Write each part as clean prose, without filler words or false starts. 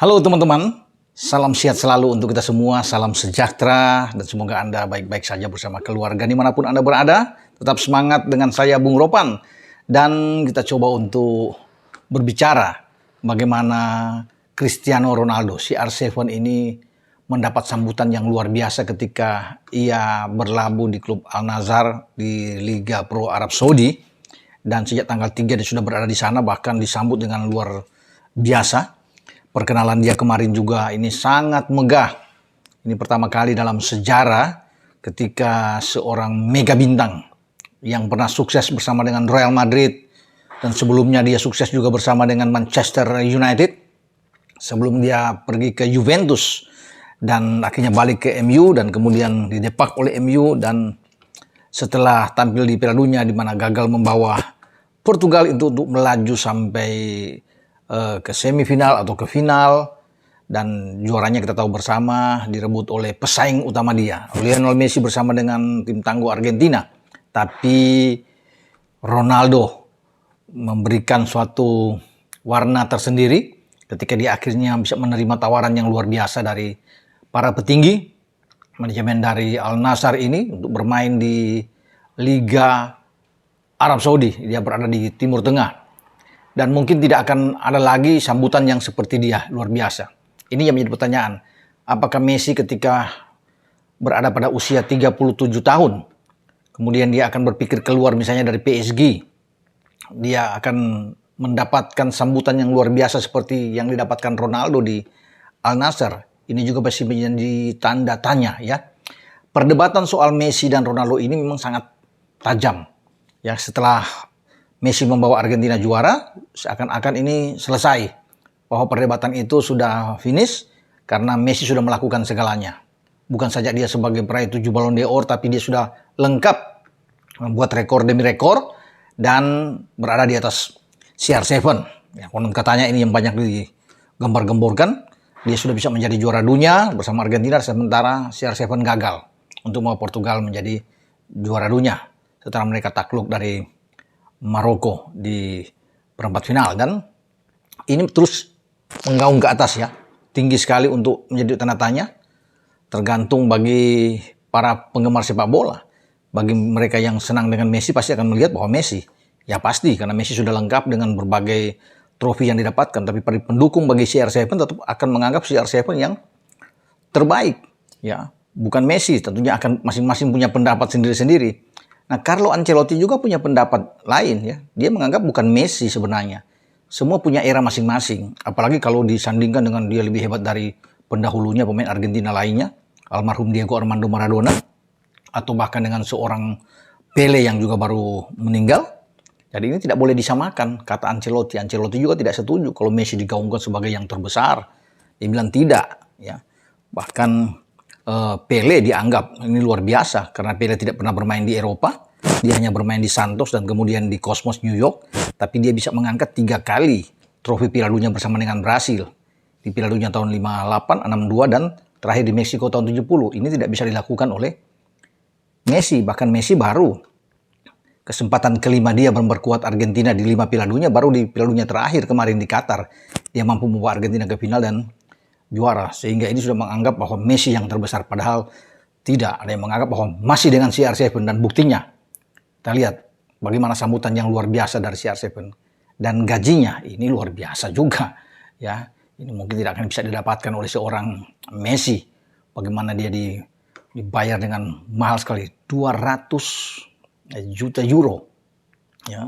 Halo teman-teman, salam sehat selalu untuk kita semua, salam sejahtera, dan semoga Anda baik-baik saja bersama keluarga dimanapun Anda berada. Tetap semangat dengan saya Bung Ropan, dan kita coba untuk berbicara bagaimana Cristiano Ronaldo, CR7 ini mendapat sambutan yang luar biasa ketika ia berlabuh di klub Al-Nassr di Liga Pro Arab Saudi. Dan sejak tanggal 3 dia sudah berada di sana, bahkan disambut dengan luar biasa. Perkenalan dia kemarin juga ini sangat megah. Ini pertama kali dalam sejarah ketika seorang mega bintang yang pernah sukses bersama dengan Real Madrid dan sebelumnya dia sukses juga bersama dengan Manchester United sebelum dia pergi ke Juventus dan akhirnya balik ke MU dan kemudian didepak oleh MU, dan setelah tampil di Piala Dunia di mana gagal membawa Portugal itu untuk melaju sampai ke semifinal atau ke final, dan juaranya kita tahu bersama direbut oleh pesaing utama dia, Lionel Messi bersama dengan tim tangguh Argentina. Tapi Ronaldo memberikan suatu warna tersendiri ketika dia akhirnya bisa menerima tawaran yang luar biasa dari para petinggi manajemen dari Al-Nassr ini untuk bermain di Liga Arab Saudi. Dia berada di Timur Tengah. Dan mungkin tidak akan ada lagi sambutan yang seperti dia, luar biasa. Ini yang menjadi pertanyaan, apakah Messi ketika berada pada usia 37 tahun, kemudian dia akan berpikir keluar misalnya dari PSG, dia akan mendapatkan sambutan yang luar biasa seperti yang didapatkan Ronaldo di Al-Nassr? Ini juga masih menjadi tanda tanya ya. Perdebatan soal Messi dan Ronaldo ini memang sangat tajam. Ya, setelah Messi membawa Argentina juara, seakan-akan ini selesai. Bahwa perdebatan itu sudah finish karena Messi sudah melakukan segalanya. Bukan saja dia sebagai peraih 7 Ballon d'Or, tapi dia sudah lengkap membuat rekor demi rekor dan berada di atas CR7. Ya, konon katanya ini yang banyak digembar-gemborkan. Dia sudah bisa menjadi juara dunia bersama Argentina, sementara CR7 gagal untuk membawa Portugal menjadi juara dunia setelah mereka takluk dari Maroko di perempat final. Dan ini terus menggaung ke atas ya, tinggi sekali untuk menjadi tanda tanya, tergantung bagi para penggemar sepak bola. Bagi mereka yang senang dengan Messi pasti akan melihat bahwa Messi, ya pasti karena Messi sudah lengkap dengan berbagai trofi yang didapatkan, tapi para pendukung bagi CR7 tetap akan menganggap CR7 yang terbaik ya, bukan Messi. Tentunya akan masing-masing punya pendapat sendiri-sendiri. Nah, Carlo Ancelotti juga punya pendapat lain ya. Dia menganggap bukan Messi sebenarnya. Semua punya era masing-masing. Apalagi kalau disandingkan dengan dia lebih hebat dari pendahulunya pemain Argentina lainnya, almarhum Diego Armando Maradona, atau bahkan dengan seorang Pele yang juga baru meninggal. Jadi ini tidak boleh disamakan, kata Ancelotti. Ancelotti juga tidak setuju kalau Messi digaungkan sebagai yang terbesar. Dia bilang tidak ya. Bahkan Pele dianggap ini luar biasa karena Pele tidak pernah bermain di Eropa. Dia hanya bermain di Santos dan kemudian di Cosmos New York. Tapi dia bisa mengangkat 3 kali trofi Piala Dunia bersama dengan Brasil. Di Piala Dunia tahun 58, 62, dan terakhir di Meksiko tahun 70. Ini tidak bisa dilakukan oleh Messi. Bahkan Messi baru kesempatan kelima dia memperkuat Argentina di 5 Piala Dunia, baru di Piala Dunia terakhir kemarin di Qatar. Dia mampu membawa Argentina ke final dan juara, sehingga ini sudah menganggap bahwa Messi yang terbesar, padahal tidak. Ada yang menganggap bahwa masih dengan CR7, dan buktinya kita lihat bagaimana sambutan yang luar biasa dari CR7, dan gajinya ini luar biasa juga ya. Ini mungkin tidak akan bisa didapatkan oleh seorang Messi. Bagaimana dia dibayar dengan mahal sekali, 200 juta euro ya,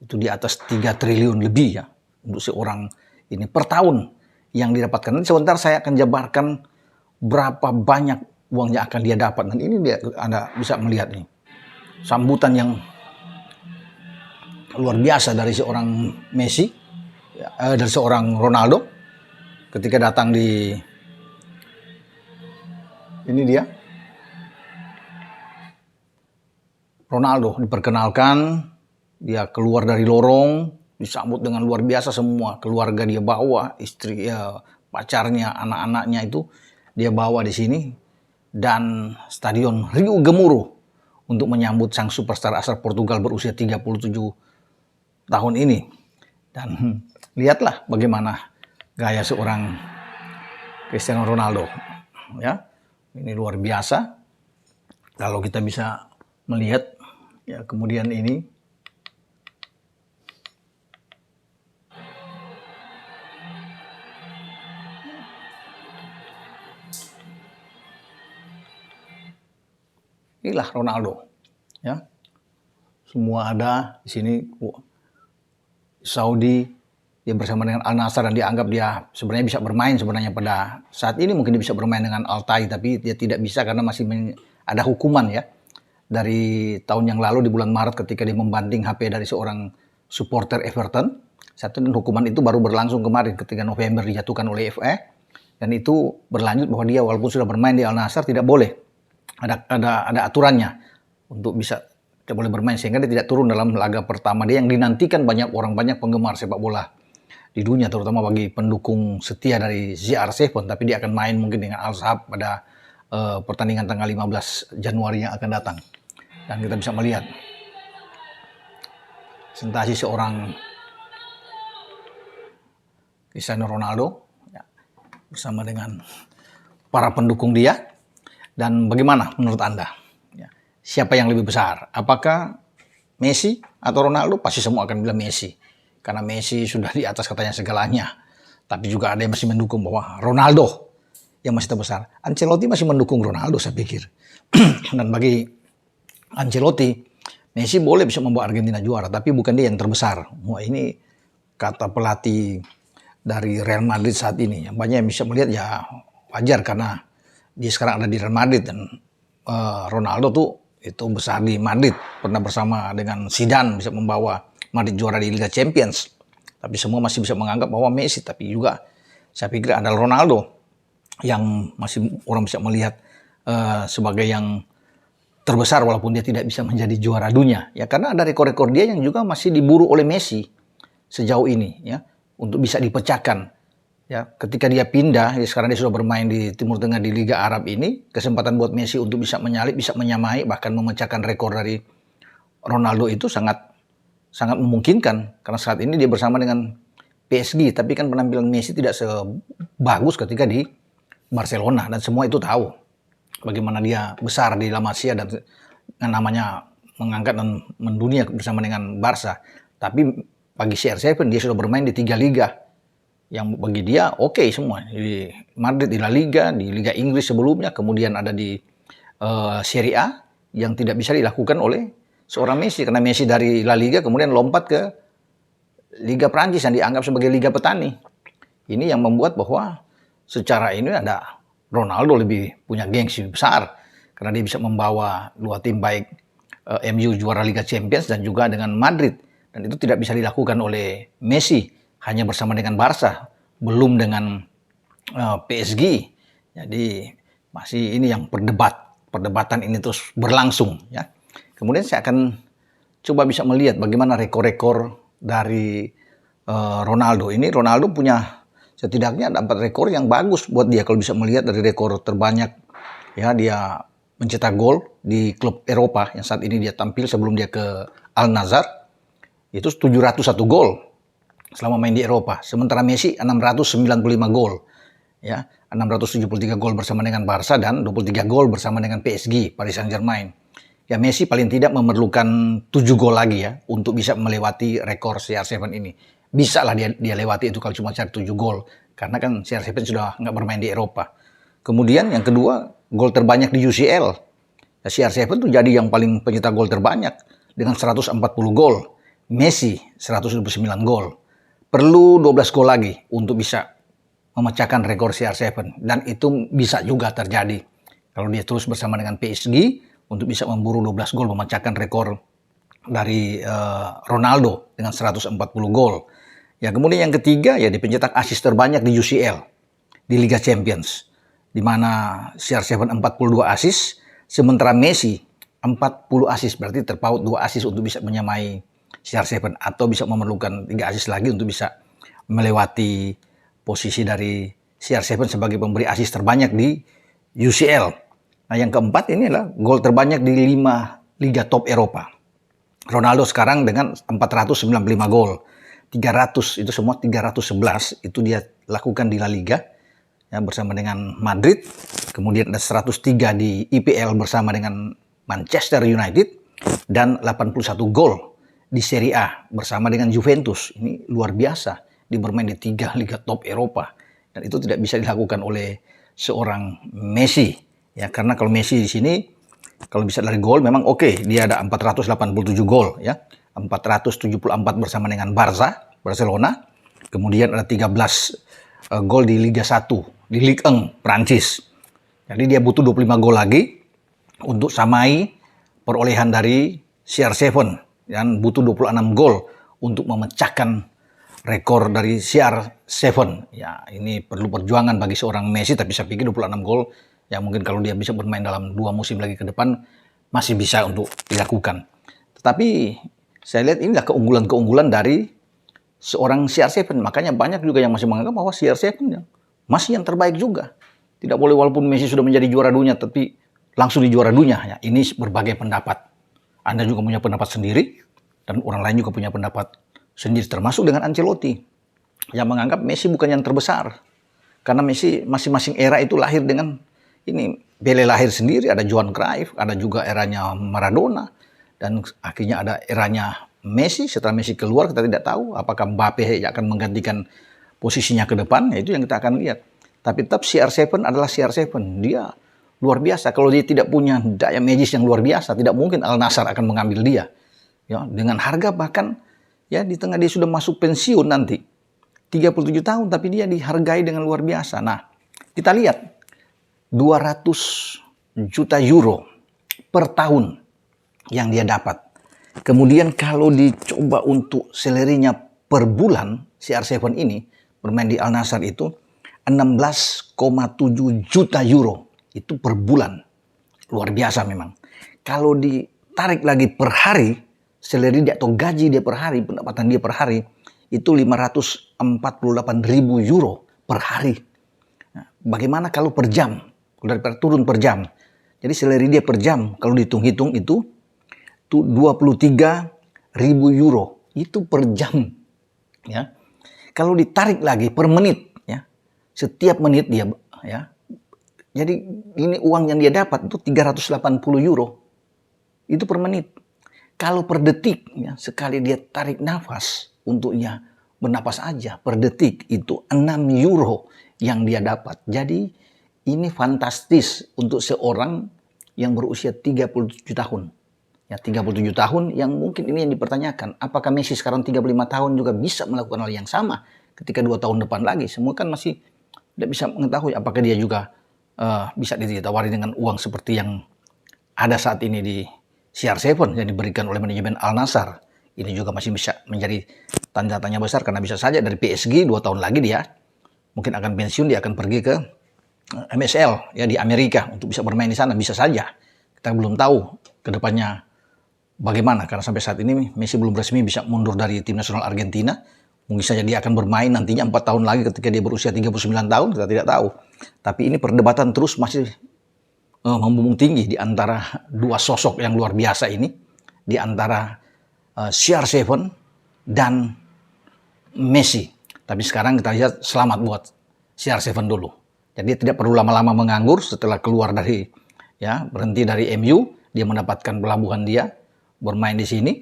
itu di atas 3 triliun lebih ya untuk seorang ini per tahun yang didapatkan. Nanti sebentar saya akan jabarkan berapa banyak uang yang akan dia dapat. Dan ini dia, Anda bisa melihat nih, sambutan yang luar biasa dari seorang Messi, dari seorang Ronaldo ketika datang di, ini dia Ronaldo diperkenalkan, dia keluar dari lorong, disambut dengan luar biasa, semua keluarga dia bawa, istri, pacarnya, anak-anaknya itu dia bawa di sini, dan stadion riuh gemuruh untuk menyambut sang superstar asal Portugal berusia 37 tahun ini. Dan lihatlah bagaimana gaya seorang Cristiano Ronaldo. Ya, ini luar biasa. Kalau kita bisa melihat, ya kemudian ini inilah Ronaldo. Ya, semua ada di sini. Saudi, dia bersama dengan Al Nassr dan dianggap dia sebenarnya bisa bermain sebenarnya pada saat ini, mungkin dia bisa bermain dengan Altay, tapi dia tidak bisa karena masih ada hukuman ya dari tahun yang lalu di bulan Maret ketika dia membanting HP dari seorang supporter Everton. Satu, dan hukuman itu baru berlangsung kemarin ketika November dijatuhkan oleh FA, dan itu berlanjut bahwa dia walaupun sudah bermain di Al Nassr tidak boleh, ada aturannya untuk bisa tidak boleh bermain, sehingga dia tidak turun dalam laga pertama dia yang dinantikan banyak penggemar sepak bola di dunia, terutama bagi pendukung setia dari CR7, tapi dia akan main mungkin dengan Al Sadd pada pertandingan tanggal 15 Januari yang akan datang. Dan kita bisa melihat presentasi seorang Cristiano Ronaldo ya, bersama dengan para pendukung dia. Dan bagaimana menurut Anda? Siapa yang lebih besar? Apakah Messi atau Ronaldo? Pasti semua akan bilang Messi. Karena Messi sudah di atas katanya segalanya. Tapi juga ada yang masih mendukung bahwa Ronaldo yang masih terbesar. Ancelotti masih mendukung Ronaldo saya pikir. Dan bagi Ancelotti, Messi boleh bisa membawa Argentina juara, tapi bukan dia yang terbesar. Wah, ini kata pelatih dari Real Madrid saat ini. Banyak yang bisa melihat ya wajar karena dia sekarang ada di Real Madrid, dan Ronaldo tuh itu besar di Madrid, pernah bersama dengan Zidane bisa membawa Madrid juara di Liga Champions. Tapi semua masih bisa menganggap bahwa Messi, tapi juga saya pikir ada Ronaldo yang masih orang bisa melihat sebagai yang terbesar walaupun dia tidak bisa menjadi juara dunia. Ya karena ada rekor-rekor dia yang juga masih diburu oleh Messi sejauh ini ya untuk bisa dipecahkan. Ya, ketika dia pindah, ya sekarang dia sudah bermain di Timur Tengah di Liga Arab ini, kesempatan buat Messi untuk bisa menyalip, bisa menyamai, bahkan memecahkan rekor dari Ronaldo itu sangat memungkinkan. Karena saat ini dia bersama dengan PSG, tapi kan penampilan Messi tidak sebagus ketika di Barcelona, dan semua itu tahu bagaimana dia besar di La Masia dan namanya mengangkat dan mendunia bersama dengan Barca. Tapi bagi CR7 dia sudah bermain di 3 liga. Yang bagi dia oke semua, di Madrid, di La Liga, di Liga Inggris sebelumnya, kemudian ada di Serie A yang tidak bisa dilakukan oleh seorang Messi, karena Messi dari La Liga kemudian lompat ke Liga Prancis yang dianggap sebagai Liga Petani. Ini yang membuat bahwa secara ini ada Ronaldo lebih punya gengsi besar karena dia bisa membawa dua tim baik MU juara Liga Champions dan juga dengan Madrid, dan itu tidak bisa dilakukan oleh Messi hanya bersama dengan Barca, belum dengan PSG. Jadi masih ini yang perdebatan ini terus berlangsung ya. Kemudian saya akan coba bisa melihat bagaimana rekor-rekor dari Ronaldo. Ini Ronaldo punya setidaknya ada 4 rekor yang bagus buat dia kalau bisa melihat dari rekor terbanyak ya, dia mencetak gol di klub Eropa yang saat ini dia tampil sebelum dia ke Al Nassr itu 701 gol selama main di Eropa. Sementara Messi 695 gol. Ya, 673 gol bersama dengan Barca dan 23 gol bersama dengan PSG, Paris Saint-Germain. Ya Messi paling tidak memerlukan 7 gol lagi ya untuk bisa melewati rekor CR7 ini. Bisa lah dia lewati itu kalau cuma cari 7 gol. Karena kan CR7 sudah nggak bermain di Eropa. Kemudian yang kedua, gol terbanyak di UCL. Ya, CR7 itu jadi yang paling pencetak gol terbanyak dengan 140 gol. Messi 129 gol. Perlu 12 gol lagi untuk bisa memecahkan rekor CR7. Dan itu bisa juga terjadi kalau dia terus bersama dengan PSG untuk bisa memburu 12 gol, memecahkan rekor dari Ronaldo dengan 140 gol. Ya, kemudian yang ketiga ya di pencetak assist terbanyak di UCL, di Liga Champions, di mana CR7 42 assist, sementara Messi 40 assist, berarti terpaut 2 assist untuk bisa menyamai CR7 atau bisa memerlukan 3 assist lagi untuk bisa melewati posisi dari CR7 sebagai pemberi assist terbanyak di UCL. Nah, yang keempat ini adalah gol terbanyak di 5 liga top Eropa. Ronaldo sekarang dengan 495 gol. 300 itu semua 311 itu dia lakukan di La Liga. ya, bersama dengan Madrid. Kemudian ada 103 di IPL bersama dengan Manchester United dan 81 gol di Serie A bersama dengan Juventus. Ini luar biasa. Dia bermain di 3 liga top Eropa dan itu tidak bisa dilakukan oleh seorang Messi. Ya, karena kalau Messi di sini kalau bisa dari gol memang oke, dia ada 487 gol ya. 474 bersama dengan Barcelona. Kemudian ada 13 gol di Liga 1, di Ligue 1 Prancis. Jadi dia butuh 25 gol lagi untuk samai perolehan dari CR7 dan butuh 26 gol untuk memecahkan rekor dari CR7. Ya, ini perlu perjuangan bagi seorang Messi, tapi saya pikir 26 gol ya mungkin kalau dia bisa bermain dalam 2 musim lagi ke depan masih bisa untuk dilakukan. Tetapi saya lihat inilah keunggulan-keunggulan dari seorang CR7. Makanya banyak juga yang masih menganggap bahwa CR7 masih yang terbaik juga. Tidak boleh walaupun Messi sudah menjadi juara dunia, tapi langsung di juara dunia. Ya, ini berbagai pendapat. Anda juga punya pendapat sendiri, dan orang lain juga punya pendapat sendiri. Termasuk dengan Ancelotti, yang menganggap Messi bukan yang terbesar. Karena Messi masing-masing era itu lahir dengan ini. Pele lahir sendiri, ada Johan Cruyff, ada juga eranya Maradona. Dan akhirnya ada eranya Messi. Setelah Messi keluar, kita tidak tahu apakah Mbappe akan menggantikan posisinya ke depan. Ya, itu yang kita akan lihat. Tapi tetap CR7 adalah CR7. Dia luar biasa. Kalau dia tidak punya daya magis yang luar biasa, tidak mungkin Al Nassr akan mengambil dia. Ya, dengan harga bahkan ya di tengah dia sudah masuk pensiun nanti. 37 tahun tapi dia dihargai dengan luar biasa. Nah, kita lihat 200 juta euro per tahun yang dia dapat. Kemudian kalau dicoba untuk salary-nya per bulan, CR7 ini bermain di Al Nassr itu 16,7 juta euro itu per bulan. Luar biasa memang. Kalau ditarik lagi per hari, salary dia atau gaji dia per hari, pendapatan dia per hari itu 548.000 euro per hari. Nah, bagaimana kalau per jam? Daripada turun per jam. Jadi salary dia per jam kalau dihitung-hitung itu 23.000 euro. Itu per jam. Ya. Kalau ditarik lagi per menit, ya, setiap menit dia, ya, jadi ini uang yang dia dapat itu 380 euro. Itu per menit. Kalau per detik, ya, sekali dia tarik nafas untuk ya bernapas aja, per detik itu 6 euro yang dia dapat. Jadi ini fantastis untuk seorang yang berusia 37 tahun. Ya, 37 tahun yang mungkin ini yang dipertanyakan. Apakah Messi sekarang 35 tahun juga bisa melakukan hal yang sama ketika 2 tahun depan lagi? Semua kan masih tidak bisa mengetahui apakah dia juga bisa ditawari dengan uang seperti yang ada saat ini di CR7 yang diberikan oleh manajemen Al Nassr. Ini juga masih bisa menjadi tanda tanya besar karena bisa saja dari PSG 2 tahun lagi dia mungkin akan pensiun, dia akan pergi ke MSL ya di Amerika untuk bisa bermain di sana, bisa saja. Kita belum tahu ke depannya bagaimana karena sampai saat ini Messi belum resmi bisa mundur dari tim nasional Argentina. Mungkin saja dia akan bermain nantinya 4 tahun lagi ketika dia berusia 39 tahun, kita tidak tahu. Tapi ini perdebatan terus masih membumbung tinggi di antara dua sosok yang luar biasa ini, di antara CR7 dan Messi. Tapi sekarang kita lihat selamat buat CR7 dulu. Jadi tidak perlu lama-lama menganggur setelah keluar dari berhenti dari MU, dia mendapatkan pelabuhan dia, bermain di sini.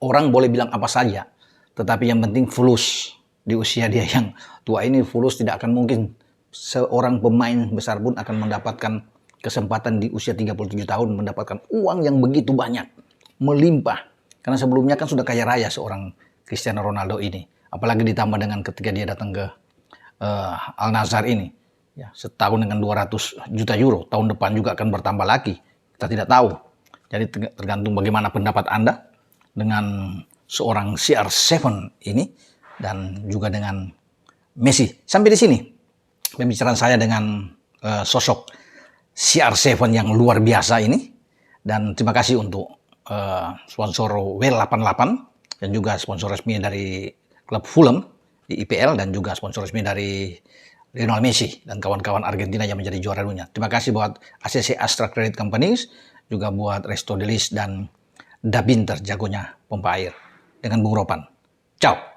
Orang boleh bilang apa saja, tetapi yang penting fulus. Di usia dia yang tua ini fulus, tidak akan mungkin seorang pemain besar pun akan mendapatkan kesempatan di usia 37 tahun mendapatkan uang yang begitu banyak, melimpah. Karena sebelumnya kan sudah kaya raya seorang Cristiano Ronaldo ini. Apalagi ditambah dengan ketika dia datang ke Al Nassr ini. Ya, setahun dengan 200 juta euro, tahun depan juga akan bertambah lagi. Kita tidak tahu. Jadi tergantung bagaimana pendapat Anda dengan seorang CR7 ini dan juga dengan Messi. Sampai di sini pembicaraan saya dengan sosok CR7 yang luar biasa ini. Dan terima kasih untuk sponsor W88 dan juga sponsor resmi dari klub Fulham di IPL dan juga sponsor resmi dari Lionel Messi dan kawan-kawan Argentina yang menjadi juara dunia. Terima kasih buat ACC Astra Credit Companies, juga buat Resto Delis dan Dabinter, jagonya pompa air dengan Bung Ropan. Ciao.